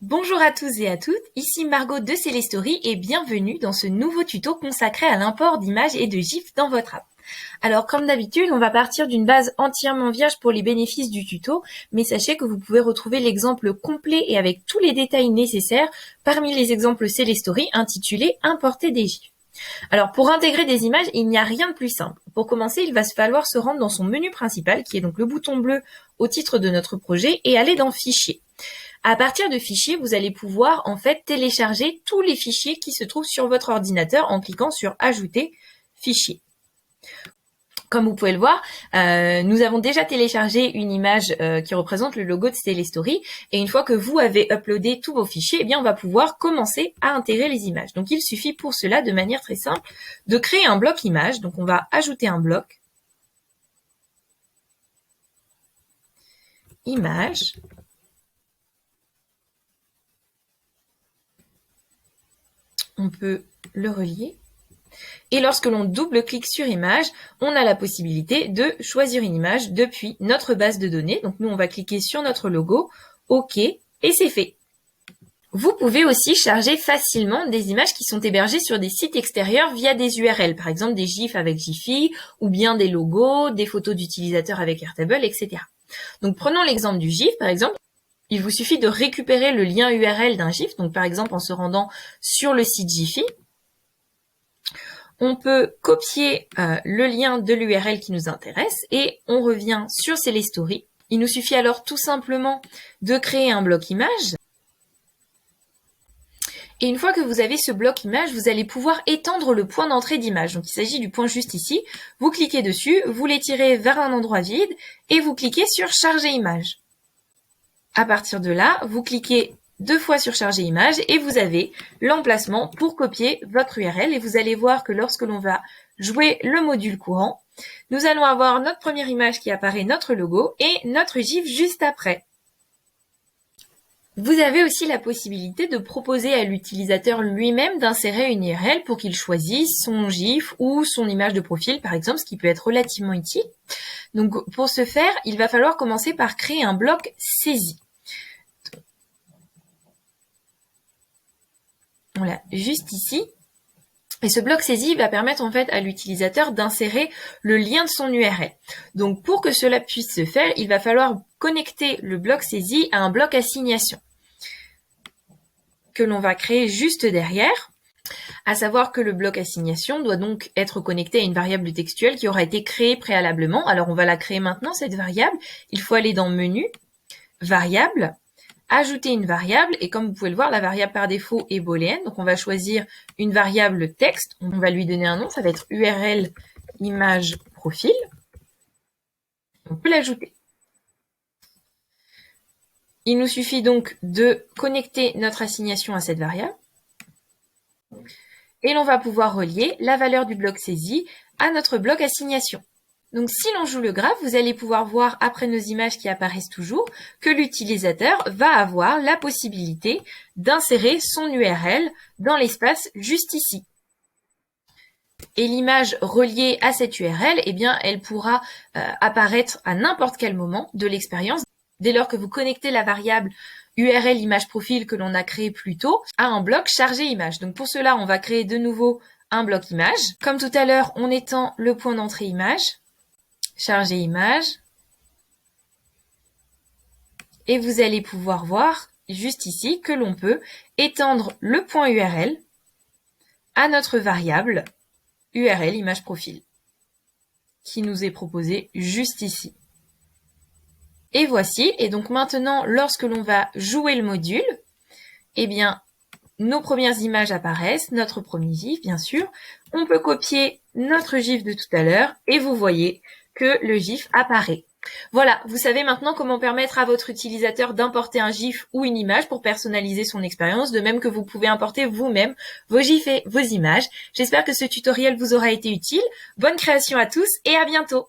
Bonjour à tous et à toutes, ici Margot de Celestory et bienvenue dans ce nouveau tuto consacré à l'import d'images et de GIFs dans votre app. Alors comme d'habitude, on va partir d'une base entièrement vierge pour les bénéfices du tuto, mais sachez que vous pouvez retrouver l'exemple complet et avec tous les détails nécessaires parmi les exemples Celestory intitulés Importer des GIFs. Alors pour intégrer des images, il n'y a rien de plus simple. Pour commencer, il va falloir se rendre dans son menu principal, qui est donc le bouton bleu au titre de notre projet, et aller dans Fichier. À partir de Fichier, vous allez pouvoir en fait télécharger tous les fichiers qui se trouvent sur votre ordinateur en cliquant sur Ajouter fichier. Comme vous pouvez le voir, nous avons déjà téléchargé une image qui représente le logo de Celestory et une fois que vous avez uploadé tous vos fichiers, eh bien on va pouvoir commencer à intégrer les images. Donc il suffit pour cela, de manière très simple, de créer un bloc image. Donc on va ajouter un bloc image. On peut le relier. Et lorsque l'on double-clique sur image, on a la possibilité de choisir une image depuis notre base de données. Donc nous, on va cliquer sur notre logo, OK, et c'est fait. Vous pouvez aussi charger facilement des images qui sont hébergées sur des sites extérieurs via des URL, par exemple des GIFs avec Giphy, ou bien des logos, des photos d'utilisateurs avec Airtable, etc. Donc prenons l'exemple du GIF, par exemple. Il vous suffit de récupérer le lien URL d'un GIF, donc par exemple en se rendant sur le site Giphy. On peut copier le lien de l'URL qui nous intéresse et on revient sur Celestory. Il nous suffit alors tout simplement de créer un bloc image. Et une fois que vous avez ce bloc image, vous allez pouvoir étendre le point d'entrée d'image. Donc il s'agit du point juste ici. Vous cliquez dessus, vous l'étirez vers un endroit vide et vous cliquez sur Charger image. À partir de là, vous cliquez 2 fois sur Charger image et vous avez l'emplacement pour copier votre URL. Et vous allez voir que lorsque l'on va jouer le module courant, nous allons avoir notre première image qui apparaît, notre logo, et notre GIF juste après. Vous avez aussi la possibilité de proposer à l'utilisateur lui-même d'insérer une URL pour qu'il choisisse son GIF ou son image de profil, par exemple, ce qui peut être relativement utile. Donc pour ce faire, il va falloir commencer par créer un bloc saisie. Voilà, juste ici. Et ce bloc saisie va permettre en fait à l'utilisateur d'insérer le lien de son URL. Donc pour que cela puisse se faire, il va falloir connecter le bloc saisie à un bloc assignation que l'on va créer juste derrière. À savoir que le bloc assignation doit donc être connecté à une variable textuelle qui aura été créée préalablement. Alors on va la créer maintenant, cette variable. Il faut aller dans Menu, Variable, ajouter une variable, et comme vous pouvez le voir, la variable par défaut est booléenne, donc on va choisir une variable texte, on va lui donner un nom, ça va être URL image profil, on peut l'ajouter. Il nous suffit donc de connecter notre assignation à cette variable, et l'on va pouvoir relier la valeur du bloc saisi à notre bloc assignation. Donc si l'on joue le graphe, vous allez pouvoir voir, après nos images qui apparaissent toujours, que l'utilisateur va avoir la possibilité d'insérer son URL dans l'espace juste ici. Et l'image reliée à cette URL, eh bien, elle pourra apparaître à n'importe quel moment de l'expérience, dès lors que vous connectez la variable URL image profil que l'on a créé plus tôt à un bloc chargé image. Donc pour cela, on va créer de nouveau un bloc image. Comme tout à l'heure, on étend le point d'entrée image. Charger image, et vous allez pouvoir voir juste ici que l'on peut étendre le point URL à notre variable URL image profil qui nous est proposée juste ici. Et voici, et donc maintenant lorsque l'on va jouer le module, eh bien nos premières images apparaissent, notre premier GIF bien sûr, on peut copier notre GIF de tout à l'heure et vous voyez que le GIF apparaît. Voilà, vous savez maintenant comment permettre à votre utilisateur d'importer un GIF ou une image pour personnaliser son expérience, de même que vous pouvez importer vous-même vos GIFs et vos images. J'espère que ce tutoriel vous aura été utile. Bonne création à tous et à bientôt!